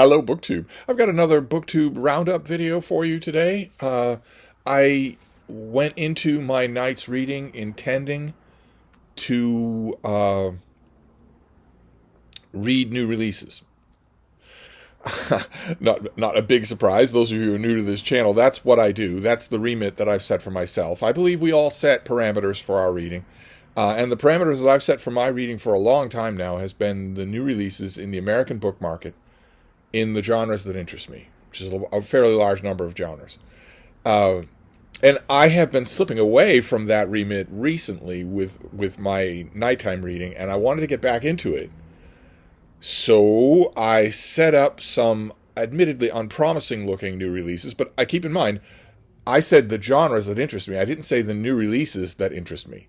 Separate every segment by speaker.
Speaker 1: Hello, BookTube. I've got another BookTube roundup video for you today. I went into my night's reading intending to read new releases. Not a big surprise. Those of you who are new to this channel, that's what I do. That's the remit that I've set for myself. I believe we all set parameters for our reading. And the parameters that I've set for my reading for a long time now has been the new releases in the American book market in the genres that interest me, which is a fairly large number of genres. And I have been slipping away from that remit recently with my nighttime reading, and I wanted to get back into it. So I set up some admittedly unpromising looking new releases, but I keep in mind, I said the genres that interest me. I didn't say the new releases that interest me.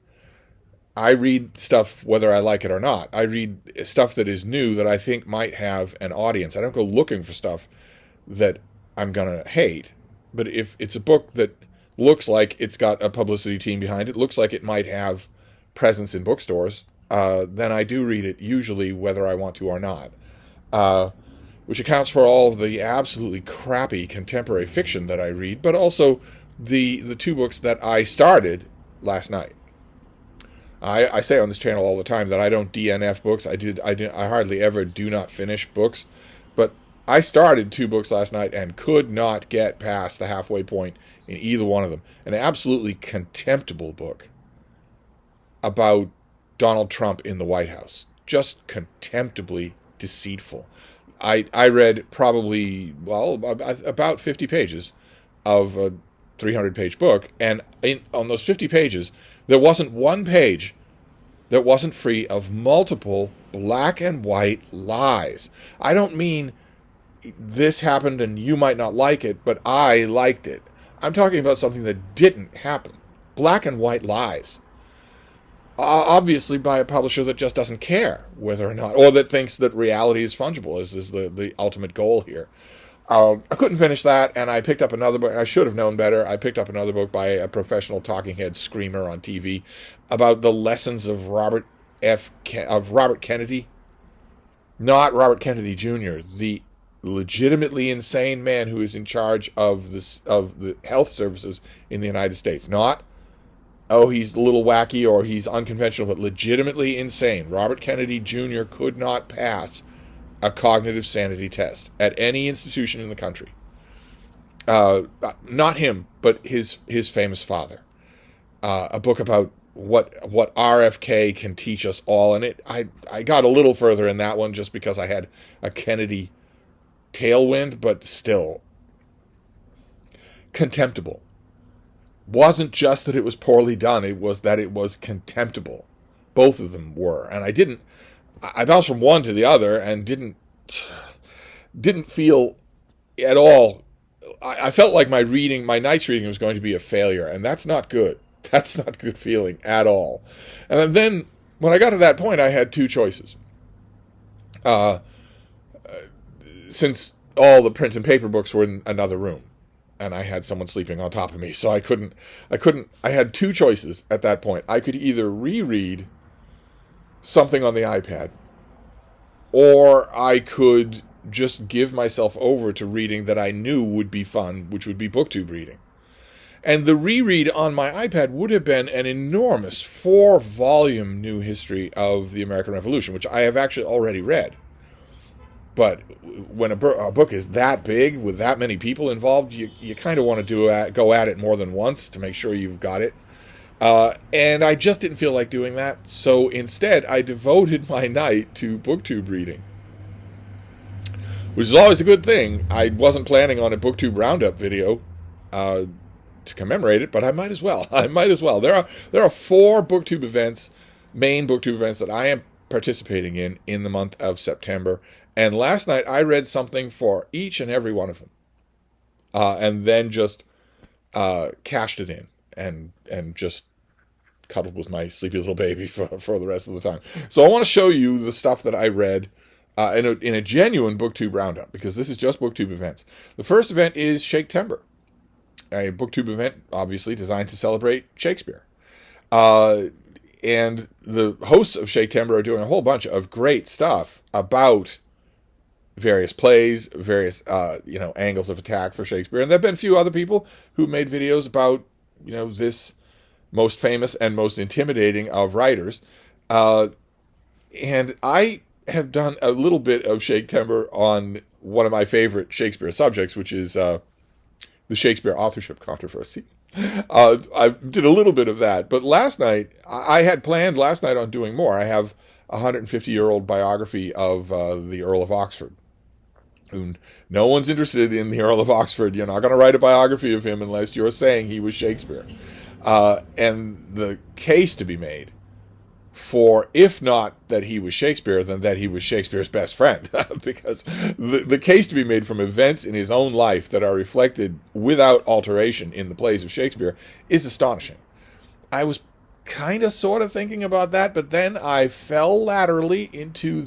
Speaker 1: I read stuff whether I like it or not. I read stuff that is new that I think might have an audience. I don't go looking for stuff that I'm going to hate. But if it's a book that looks like it's got a publicity team behind it, looks like it might have presence in bookstores, then I do read it, usually whether I want to or not. Which accounts for all of the absolutely crappy contemporary fiction that I read, but also the two books that I started last night. I say on this channel all the time that I don't DNF books. I hardly ever do not finish books, but I started two books last night and could not get past the halfway point in either one of them. An absolutely contemptible book about Donald Trump in the White House. Just contemptibly deceitful. I read probably, about 50 pages of a 300-page book, and on those 50 pages, there wasn't one page that wasn't free of multiple black and white lies. I don't mean this happened and you might not like it, but I liked it. I'm talking about something that didn't happen. Black and white lies. Obviously by a publisher that just doesn't care whether or not, or that thinks that reality is fungible, is the ultimate goal here. I couldn't finish that, and I picked up another book. I should have known better. I picked up another book by a professional talking head screamer on TV about the lessons of Robert Kennedy, not Robert Kennedy Jr., the legitimately insane man who is in charge of the health services in the United States. Not, oh, he's a little wacky or he's unconventional, but legitimately insane. Robert Kennedy Jr. could not pass a cognitive sanity test at any institution in the country. Not him, but his famous father. A book about what RFK can teach us all. And I got a little further in that one just because I had a Kennedy tailwind, but still contemptible. Wasn't just that it was poorly done, it was that it was contemptible. Both of them were. And I bounced from one to the other and didn't feel at all. I felt like my night's reading was going to be a failure, and that's not good. That's not good feeling at all. And then when I got to that point, I had two choices. Since all the print and paper books were in another room, and I had someone sleeping on top of me, so I had two choices at that point. I could either reread something on the iPad, or I could just give myself over to reading that I knew would be fun, which would be BookTube reading. And the reread on my iPad would have been an enormous 4-volume new history of the American Revolution, which I have actually already read. But when a book is that big, with that many people involved, you kind of want to go at it more than once to make sure you've got it. And I just didn't feel like doing that, so instead I devoted my night to BookTube reading. Which is always a good thing. I wasn't planning on a BookTube roundup video to commemorate it, but I might as well. There are 4 BookTube events, main BookTube events, that I am participating in the month of September. And last night I read something for each and every one of them. And then just cashed it in and just cuddled with my sleepy little baby for the rest of the time. So I want to show you the stuff that I read in a genuine BookTube roundup, because this is just BookTube events. The first event is Shake-tember, a BookTube event obviously designed to celebrate Shakespeare. And the hosts of Shake-tember are doing a whole bunch of great stuff about various plays, various angles of attack for Shakespeare. And there have been a few other people who made videos about this most famous and most intimidating of writers. And I have done a little bit of Shake-tember on one of my favorite Shakespeare subjects, which is the Shakespeare authorship controversy. I did a little bit of that, but last night, I had planned last night on doing more. I have a 150-year-old biography of the Earl of Oxford. And no one's interested in the Earl of Oxford. You're not going to write a biography of him unless you're saying he was Shakespeare. And the case to be made for, if not that he was Shakespeare, then that he was Shakespeare's best friend. Because the case to be made from events in his own life that are reflected without alteration in the plays of Shakespeare is astonishing. I was kind of sort of thinking about that, but then I fell laterally into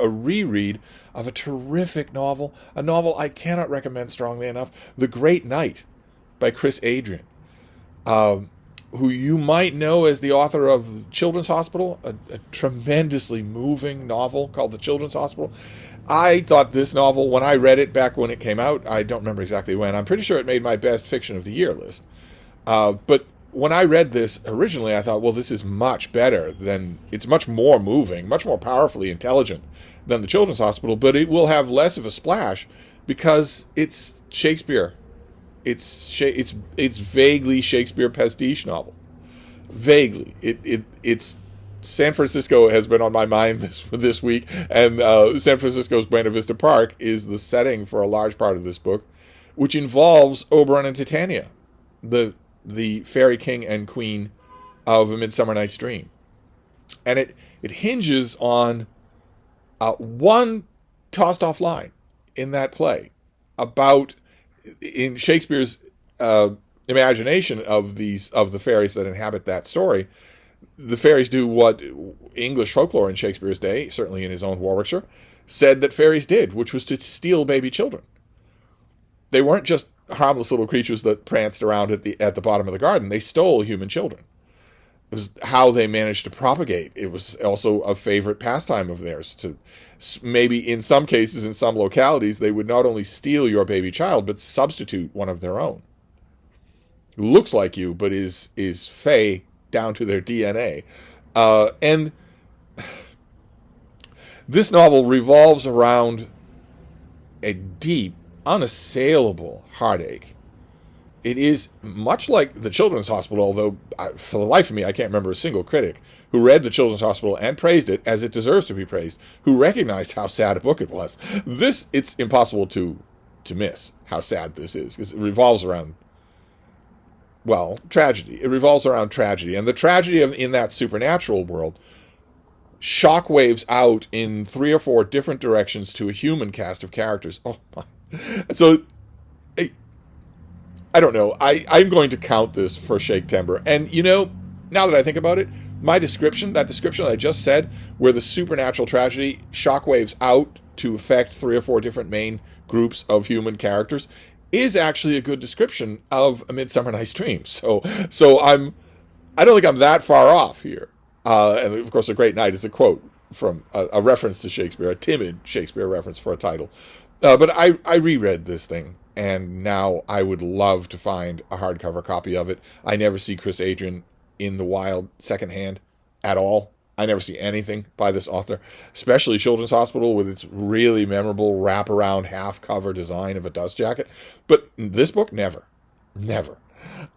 Speaker 1: a reread of a terrific novel, a novel I cannot recommend strongly enough, The Great Knight by Chris Adrian. Who you might know as the author of Children's Hospital, a tremendously moving novel called The Children's Hospital. I thought this novel, when I read it back when it came out, I don't remember exactly when, I'm pretty sure it made my best fiction of the year list. But when I read this originally, I thought, well, this is much better it's much more moving, much more powerfully intelligent than The Children's Hospital, but it will have less of a splash because it's Shakespeare. It's vaguely Shakespeare pastiche novel. Vaguely. It's San Francisco has been on my mind this week, and San Francisco's Buena Vista Park is the setting for a large part of this book, which involves Oberon and Titania, the fairy king and queen of A Midsummer Night's Dream. And it hinges on one tossed off line in that play about, in Shakespeare's imagination of the fairies that inhabit that story, the fairies do what English folklore in Shakespeare's day, certainly in his own Warwickshire, said that fairies did, which was to steal baby children. They weren't just harmless little creatures that pranced around at the bottom of the garden. They stole human children. It was how they managed to propagate. It was also a favorite pastime of theirs. To maybe in some cases, in some localities, they would not only steal your baby child, but substitute one of their own. Who looks like you, but is fey down to their DNA. And this novel revolves around a deep, unassailable heartache. It is much like The Children's Hospital, although for the life of me, I can't remember a single critic who read The Children's Hospital and praised it as it deserves to be praised, who recognized how sad a book it was. It's impossible to miss how sad this is, because it revolves around, well, tragedy. It revolves around tragedy. And the tragedy in that supernatural world shockwaves out in 3 or 4 different directions to a human cast of characters. Oh, my. So, I don't know. I'm going to count this for Shake-tember. And, now that I think about it, that description that I just said, where the supernatural tragedy shockwaves out to affect 3 or 4 different main groups of human characters, is actually a good description of A Midsummer Night's Dream. So I don't think I'm that far off here. And of course, A Great Night is a quote from a reference to Shakespeare, a timid Shakespeare reference for a title. But I reread this thing, and now I would love to find a hardcover copy of it. I never see Chris Adrian in the wild secondhand at all. I never see anything by this author, especially Children's Hospital with its really memorable wraparound half-cover design of a dust jacket. But this book, never.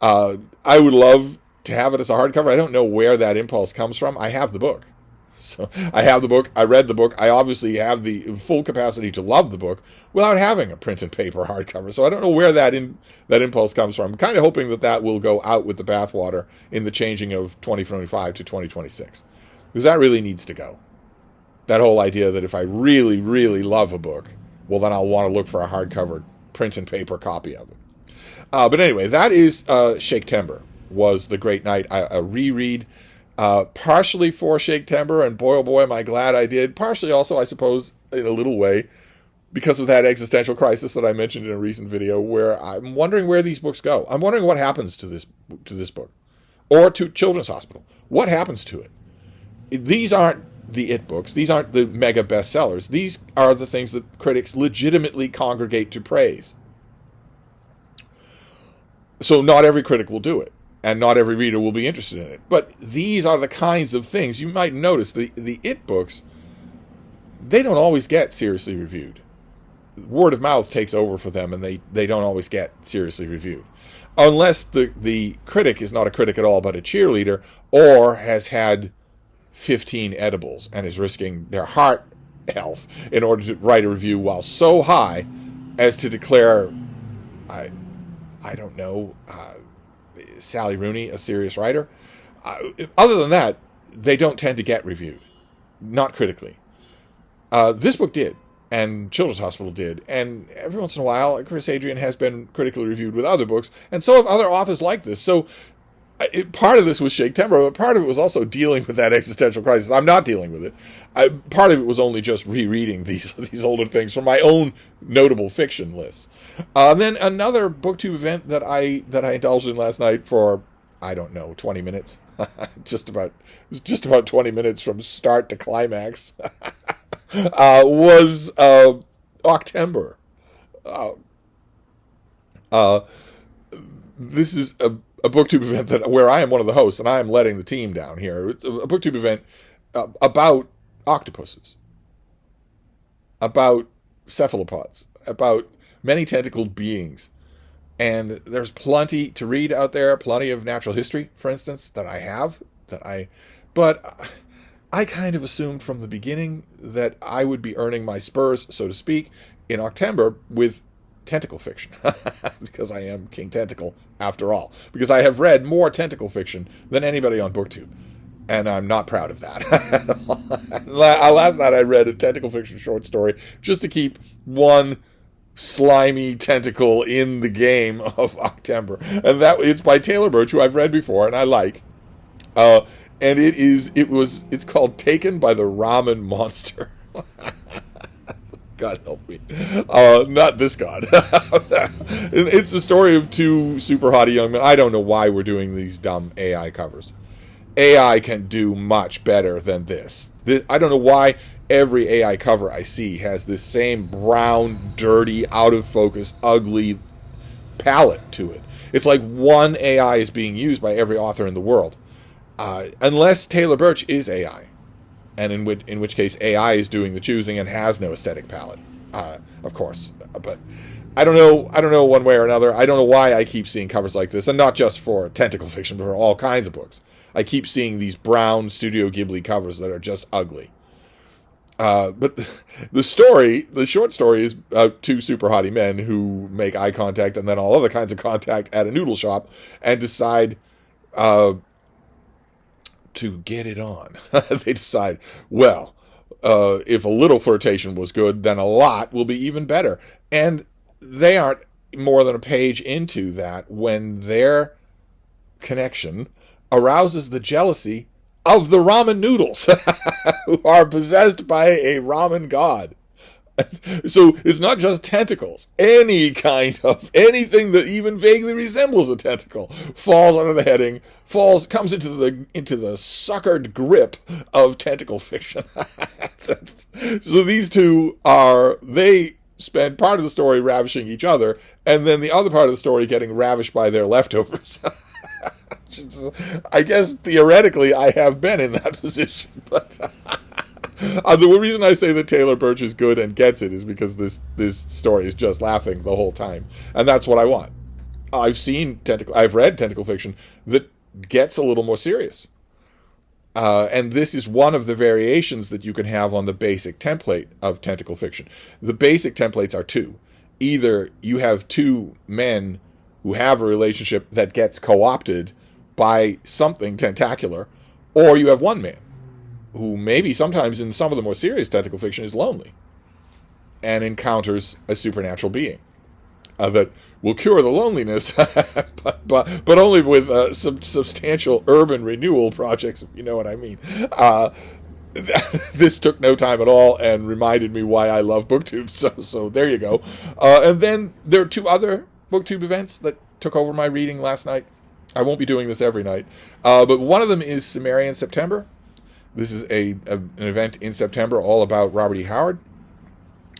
Speaker 1: I would love to have it as a hardcover. I don't know where that impulse comes from. I have the book. So I have the book. I read the book. I obviously have the full capacity to love the book without having a print and paper hardcover. So I don't know where that impulse comes from. I'm kind of hoping that will go out with the bathwater in the changing of 2025 to 2026. Because that really needs to go. That whole idea that if I really, really love a book, well, then I'll want to look for a hardcover print and paper copy of it. But anyway, that is Shake-tember, was The Great Night, a reread. Partially for Shake-tember, and boy, oh boy, am I glad I did. Partially also, I suppose, in a little way, because of that existential crisis that I mentioned in a recent video, where I'm wondering where these books go. I'm wondering what happens to this book, or to Children's Hospital. What happens to it? These aren't the it books. These aren't the mega bestsellers. These are the things that critics legitimately congregate to praise. So not every critic will do it, and not every reader will be interested in it. But these are the kinds of things. You might notice the it books, they don't always get seriously reviewed. Word of mouth takes over for them, and they don't always get seriously reviewed. Unless the critic is not a critic at all, but a cheerleader, or has had 15 edibles and is risking their heart health in order to write a review while so high as to declare, I don't know, Sally Rooney a serious writer. Other than that, they don't tend to get reviewed, not critically. This book did, and Children's Hospital did, and every once in a while, Chris Adrian has been critically reviewed with other books, and so have other authors like this. So part of this was Shake-tember, but part of it was also dealing with that existential crisis. I'm not dealing with it. Part of it was only just rereading these older things from my own notable fiction lists. Then another BookTube event that I indulged in last night for, I don't know, 20 minutes. just about 20 minutes from start to climax. Was Octember. This is a BookTube event where I am one of the hosts, and I am letting the team down here. It's a BookTube event about octopuses, about cephalopods, about many tentacled beings. And there's plenty to read out there, plenty of natural history, for instance, but I kind of assumed from the beginning that I would be earning my spurs, so to speak, in Octember with tentacle fiction, because I am King Tentacle after all, because I have read more tentacle fiction than anybody on BookTube, and I'm not proud of that. Last night I read a tentacle fiction short story just to keep one slimy tentacle in the game of Octember, and it's by Taylor Birch, who I've read before and I like, and it's called Taken by the Ramen Monster. God help me. Not this God. It's the story of two super hottie young men. I don't know why we're doing these dumb AI covers. AI can do much better than this. I don't know why every AI cover I see has this same brown, dirty, out of focus, ugly palette to it. It's like one AI is being used by every author in the world. Unless Taylor Birch is AI. And in which case AI is doing the choosing and has no aesthetic palette, of course. But I don't know one way or another. I don't know why I keep seeing covers like this, and not just for tentacle fiction, but for all kinds of books. I keep seeing these brown Studio Ghibli covers that are just ugly. But the short story is two super hottie men who make eye contact and then all other kinds of contact at a noodle shop and decide to get it on. They decide, well, if a little flirtation was good, then a lot will be even better. And they aren't more than a page into that when their connection arouses the jealousy of the ramen noodles, who are possessed by a ramen god. So it's not just tentacles. Any kind of anything that even vaguely resembles a tentacle falls under the heading, comes into the suckered grip of tentacle fiction. So these two they spend part of the story ravishing each other, and then the other part of the story getting ravished by their leftovers. I guess theoretically I have been in that position, but the reason I say that Taylor Birch is good and gets it is because this story is just laughing the whole time, and that's what I want. I've read tentacle fiction that gets a little more serious, and this is one of the variations that you can have on the basic template of tentacle fiction. The basic templates are two. Either you have two men who have a relationship that gets co-opted by something tentacular, or you have one man who maybe sometimes in some of the more serious tentacle fiction is lonely and encounters a supernatural being that will cure the loneliness, but only with some substantial urban renewal projects, if you know what I mean. This took no time at all and reminded me why I love BookTube, so there you go. And then there are two other BookTube events that took over my reading last night. I won't be doing this every night, but one of them is Samarian September, This is an event in September all about Robert E. Howard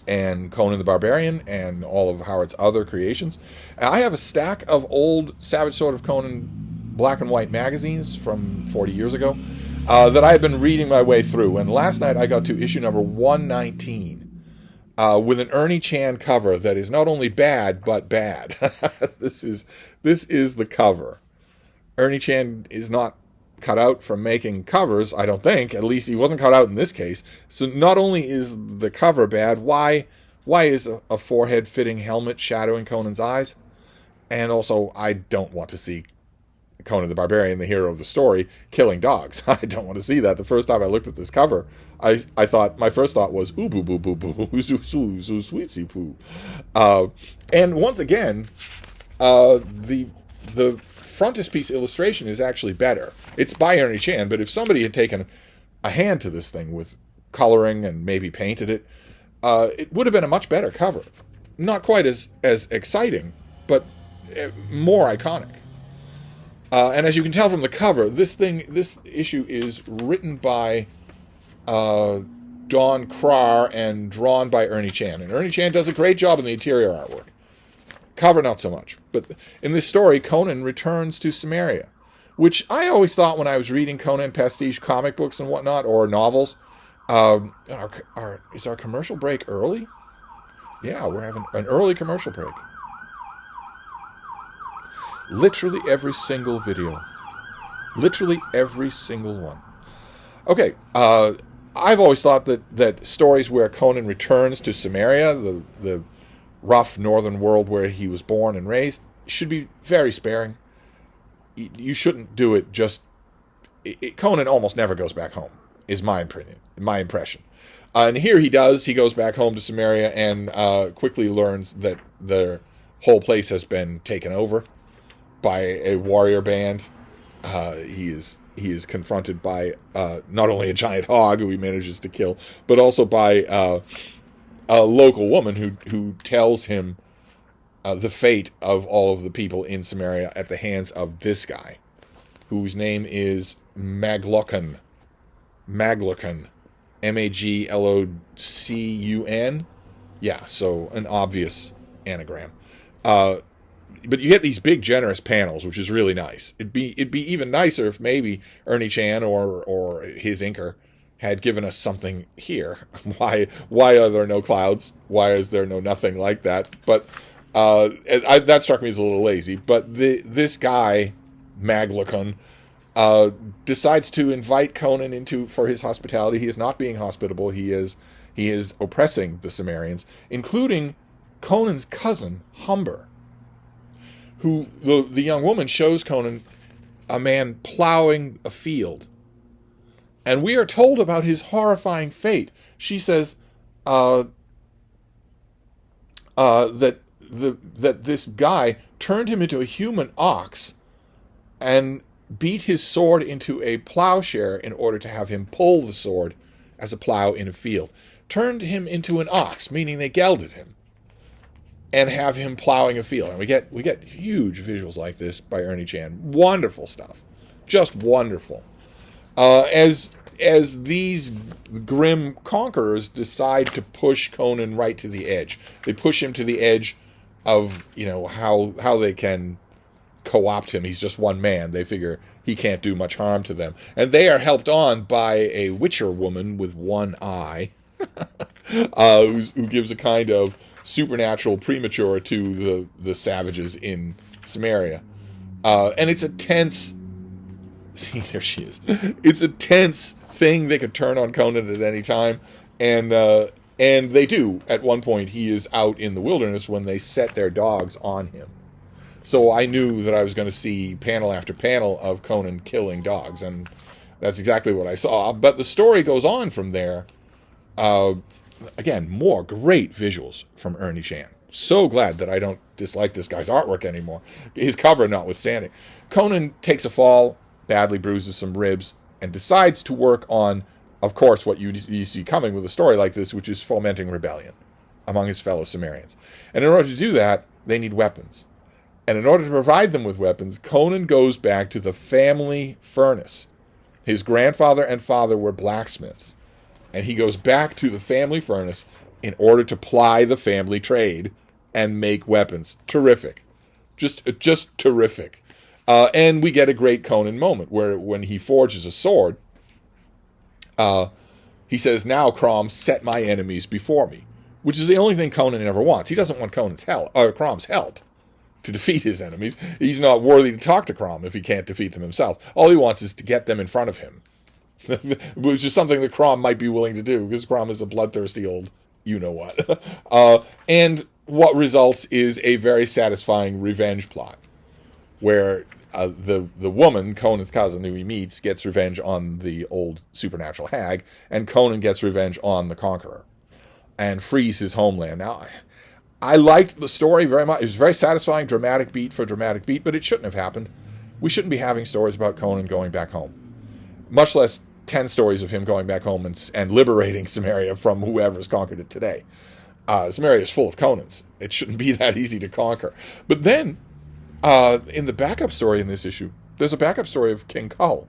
Speaker 1: and Conan the Barbarian and all of Howard's other creations. I have a stack of old Savage Sword of Conan black and white magazines from 40 years ago that I have been reading my way through. And last night I got to issue number 119 with an Ernie Chan cover that is not only bad, but bad. This is the cover. Ernie Chan is not cut out from making covers, I don't think. At least he wasn't cut out in this case. So not only is the cover bad, why is a forehead-fitting helmet shadowing Conan's eyes? And also, I don't want to see Conan the Barbarian, the hero of the story, killing dogs. I don't want to see that. The first time I looked at this cover, I thought, my first thought was, ooh, boo, boo, boo, boo, zoo, sweetsy poo. And once again, the frontispiece illustration is actually better. It's by Ernie Chan, but if somebody had taken a hand to this thing with coloring and maybe painted it, it would have been a much better cover. Not quite as exciting, but more iconic. And as you can tell from the cover, this issue is written by Don Krar and drawn by Ernie Chan. And Ernie Chan does a great job in the interior artwork. Cover, not so much. But in this story, Conan returns to Samaria, which I always thought when I was reading Conan pastiche comic books and whatnot, or novels. Is our commercial break early? Yeah, we're having an early commercial break. Literally every single video. Literally every single one. Okay, I've always thought that stories where Conan returns to Samaria, the rough northern world where he was born and raised, should be very sparing. You shouldn't do it just... Conan almost never goes back home, is my impression. And here he does. He goes back home to Samaria and quickly learns that the whole place has been taken over by a warrior band. He is confronted by not only a giant hog who he manages to kill, but also by a local woman who tells him the fate of all of the people in Samaria at the hands of this guy, whose name is Maglocun. Maglocun. Maglocun. Yeah, so an obvious anagram. But you get these big, generous panels, which is really nice. It'd be even nicer if maybe Ernie Chan or his inker had given us something here. Why are there no clouds? Why is there no nothing like that? But that struck me as a little lazy. But this guy, Maglocun, decides to invite Conan for his hospitality. He is not being hospitable. He is oppressing the Samarians, including Conan's cousin, Humber, who the young woman shows Conan a man plowing a field. And we are told about his horrifying fate. She says that this guy turned him into a human ox and beat his sword into a plowshare in order to have him pull the sword as a plow in a field. Turned him into an ox, meaning they gelded him, and have him plowing a field. And we get huge visuals like this by Ernie Chan. Wonderful stuff. Just wonderful. As these grim conquerors decide to push Conan right to the edge. They push him to the edge of, how they can co-opt him. He's just one man. They figure he can't do much harm to them. And they are helped on by a witcher woman with one eye, who gives a kind of supernatural premature to the savages in Samaria. And it's a tense... See, there she is. It's a tense thing. They could turn on Conan at any time. And they do. At one point, he is out in the wilderness when they set their dogs on him. So I knew that I was going to see panel after panel of Conan killing dogs. And that's exactly what I saw. But the story goes on from there. Again, more great visuals from Ernie Chan. So glad that I don't dislike this guy's artwork anymore. His cover notwithstanding. Conan takes a fall, badly bruises some ribs, and decides to work on, of course, what you see coming with a story like this, which is fomenting rebellion among his fellow Samarians. And in order to do that, they need weapons. And in order to provide them with weapons, Conan goes back to the family furnace His grandfather and father were blacksmiths, and he goes back to the family furnace in order to ply the family trade and make weapons. Terrific. Just terrific. And we get a great Conan moment where when he forges a sword, he says, "Now, Crom, set my enemies before me," which is the only thing Conan ever wants. He doesn't want Crom's help to defeat his enemies. He's not worthy to talk to Crom if he can't defeat them himself. All he wants is to get them in front of him, which is something that Crom might be willing to do, because Crom is a bloodthirsty old you-know-what. And what results is a very satisfying revenge plot, where the woman, Conan's cousin, who he meets, gets revenge on the old supernatural hag, and Conan gets revenge on the conqueror, and frees his homeland. Now, I liked the story very much. It was very satisfying, dramatic beat for dramatic beat, but it shouldn't have happened. We shouldn't be having stories about Conan going back home, much less 10 stories of him going back home and liberating Samaria from whoever's conquered it today. Samaria is full of Conans. It shouldn't be that easy to conquer. But then, in the backup story in this issue, there's a backup story of King Kull.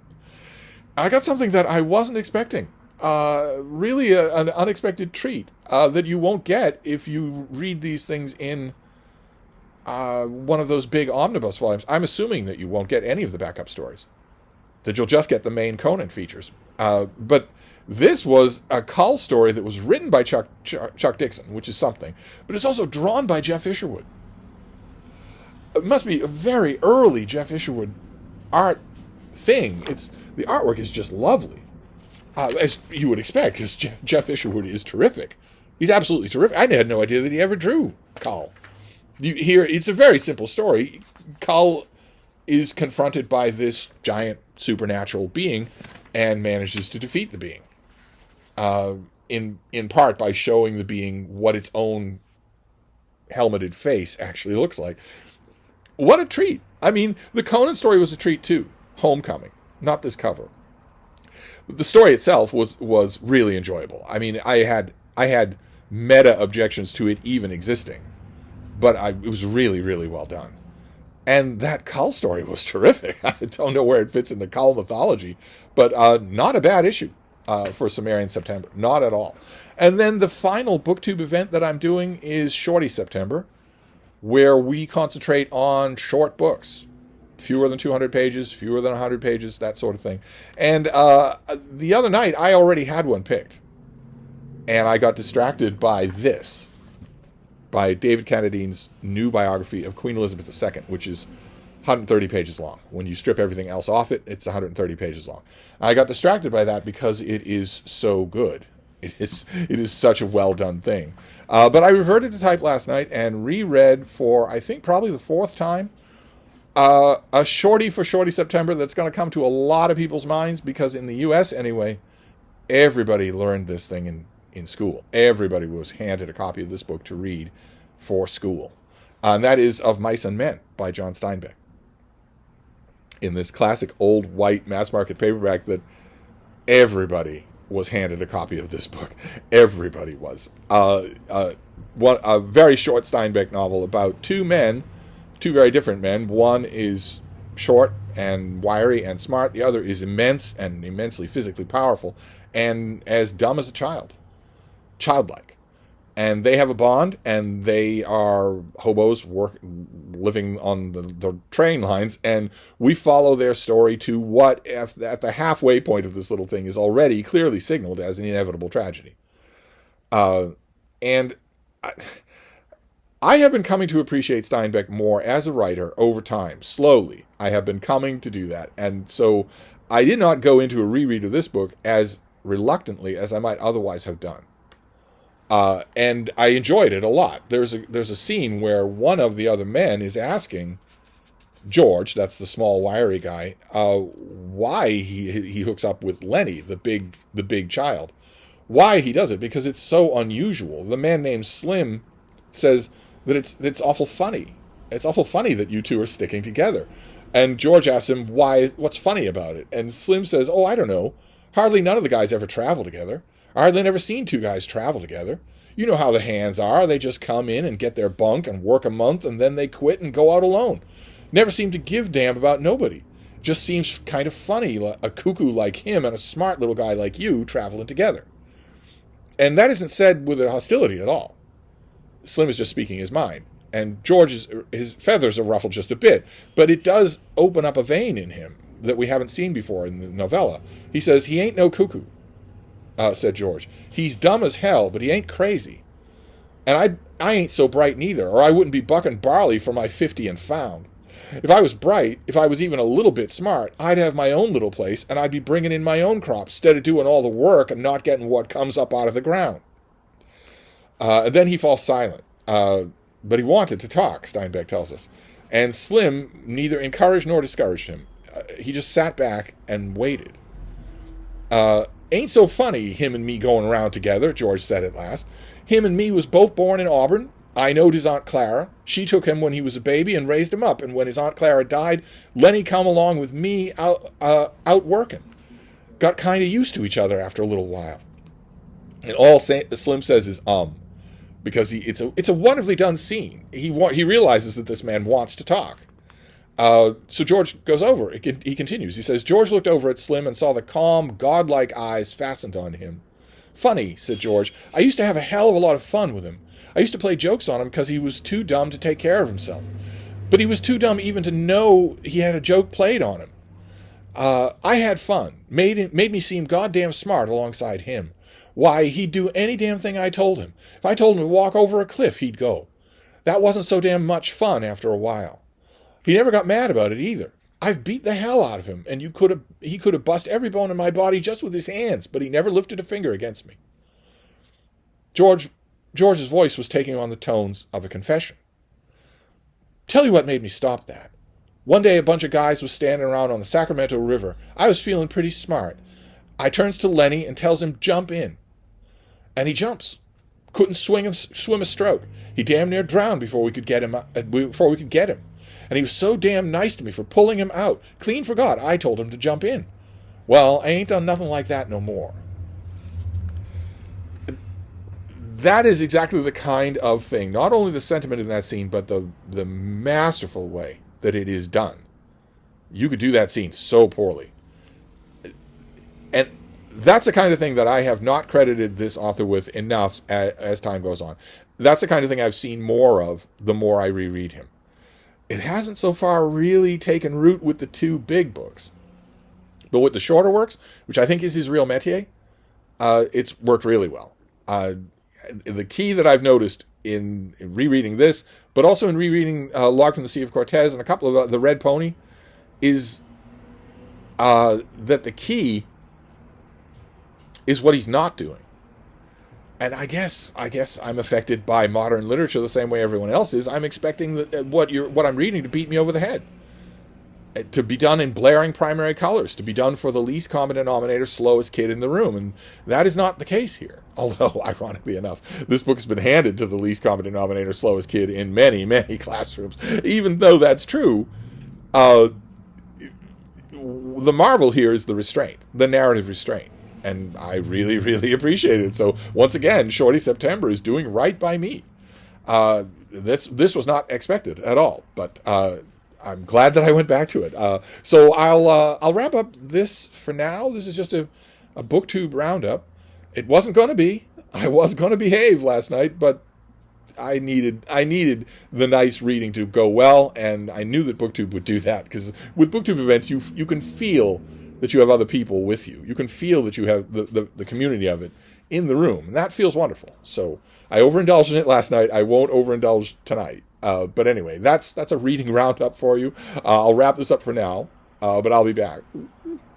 Speaker 1: I got something that I wasn't expecting. Really an unexpected treat that you won't get if you read these things in one of those big omnibus volumes. I'm assuming that you won't get any of the backup stories, that you'll just get the main Conan features. But this was a Kull story that was written by Chuck Dixon, which is something, but it's also drawn by Jeff Isherwood. It must be a very early Jeff Isherwood art thing. The artwork is just lovely, as you would expect, because Jeff Isherwood is terrific. He's absolutely terrific. I had no idea that he ever drew Kull. You hear, it's a very simple story. Kull is confronted by this giant supernatural being and manages to defeat the being. In part by showing the being what its own helmeted face actually looks like. What a treat. I mean, the Conan story was a treat too. Homecoming, not this cover. But the story itself was really enjoyable. I mean, I had meta objections to it even existing, but it was really, really well done. And that Kull story was terrific. I don't know where it fits in the Kull mythology, but not a bad issue for Samarian September. Not at all. And then the final BookTube event that I'm doing is Shorty September, where we concentrate on short books. Fewer than 200 pages, fewer than 100 pages, that sort of thing. And the other night, I already had one picked. And I got distracted by this, by David Carradine's new biography of Queen Elizabeth II, which is 130 pages long. When you strip everything else off it, it's 130 pages long. I got distracted by that because it is so good. It is such a well-done thing. But I reverted to type last night and reread for, I think, probably the fourth time, a shorty for Shorty September that's going to come to a lot of people's minds, because in the U.S. anyway, everybody learned this thing in school. Everybody was handed a copy of this book to read for school. And that is Of Mice and Men by John Steinbeck. In this classic old white mass market paperback that everybody was handed a copy of this book. Everybody was. A very short Steinbeck novel about two very different men. One is short and wiry and smart. The other is immense and immensely physically powerful and as dumb as a child. Childlike. And they have a bond, and they are hobos living on the train lines, and we follow their story to what, at the halfway point of this little thing, is already clearly signaled as an inevitable tragedy. And I have been coming to appreciate Steinbeck more as a writer over time. Slowly, I have been coming to do that. And so I did not go into a reread of this book as reluctantly as I might otherwise have done. And I enjoyed it a lot. There's a scene where one of the other men is asking George, that's the small wiry guy, why he hooks up with Lenny, the big child. Why he does it, because it's so unusual. The man named Slim says that it's awful funny. It's awful funny that you two are sticking together. And George asks him what's funny about it. And Slim says, I don't know. Hardly none of the guys ever travel together. I hardly never seen two guys travel together. You know how the hands are. They just come in and get their bunk and work a month, and then they quit and go out alone. Never seem to give damn about nobody. just seems kind of funny, a cuckoo like him and a smart little guy like you traveling together. And that isn't said with a hostility at all. Slim is just speaking his mind. And George, his feathers are ruffled just a bit, but it does open up a vein in him that we haven't seen before in the novella. He says, he ain't no cuckoo, said George. He's dumb as hell, but he ain't crazy. And I ain't so bright neither, or I wouldn't be bucking barley for my 50 and found. If I was bright, if I was even a little bit smart, I'd have my own little place, and I'd be bringing in my own crops, instead of doing all the work and not getting what comes up out of the ground. And then he falls silent. But he wanted to talk, Steinbeck tells us. And Slim neither encouraged nor discouraged him. He just sat back and waited. Ain't so funny, him and me going around together, George said at last. Him and me was both born in Auburn. I knowed his Aunt Clara. She took him when he was a baby and raised him up. And when his Aunt Clara died, Lenny come along with me out working. Got kind of used to each other after a little while. And all Slim says is, because it's a wonderfully done scene. He realizes that this man wants to talk. So George goes over. He continues. He says, George looked over at Slim and saw the calm, godlike eyes fastened on him. Funny, said George. I used to have a hell of a lot of fun with him. I used to play jokes on him because he was too dumb to take care of himself. But he was too dumb even to know he had a joke played on him. I had fun. Made me seem goddamn smart alongside him. Why, he'd do any damn thing I told him. If I told him to walk over a cliff, he'd go. That wasn't so damn much fun after a while. He never got mad about it either. I've beat the hell out of him, and he could have bust every bone in my body just with his hands, but he never lifted a finger against me. George's voice was taking on the tones of a confession. Tell you what made me stop that. One day a bunch of guys was standing around on the Sacramento River. I was feeling pretty smart. I turns to Lenny and tells him, jump in. And he jumps. Couldn't swim a stroke. He damn near drowned before we could get him. And he was so damn nice to me for pulling him out. Clean forgot I told him to jump in. Well, I ain't done nothing like that no more. That is exactly the kind of thing, not only the sentiment in that scene, but the masterful way that it is done. You could do that scene so poorly. And that's the kind of thing that I have not credited this author with enough as time goes on. That's the kind of thing I've seen more of the more I reread him. It hasn't so far really taken root with the two big books. But with the shorter works, which I think is his real métier, it's worked really well. The key that I've noticed in rereading this, but also in rereading Log from the Sea of Cortez and a couple of The Red Pony, is that the key is what he's not doing. And I guess I'm affected by modern literature the same way everyone else is. I'm expecting what I'm reading to beat me over the head. To be done in blaring primary colors, to be done for the least common denominator, slowest kid in the room. And that is not the case here. Although, ironically enough, this book has been handed to the least common denominator, slowest kid in many, many classrooms. Even though that's true, the marvel here is the restraint, the narrative restraint. And I really, really appreciate it. So once again, Shorty September is doing right by me. This was not expected at all, but I'm glad that I went back to it. So I'll wrap up this for now. This is just a BookTube roundup. It wasn't going to be. I was going to behave last night, but I needed the nice reading to go well, and I knew that BookTube would do that, because with BookTube events, you can feel that you have other people with you. You can feel that you have the community of it in the room. And that feels wonderful. So I overindulged in it last night. I won't overindulge tonight. But anyway, that's a reading roundup for you. I'll wrap this up for now, but I'll be back.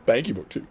Speaker 1: Thank you, BookTube.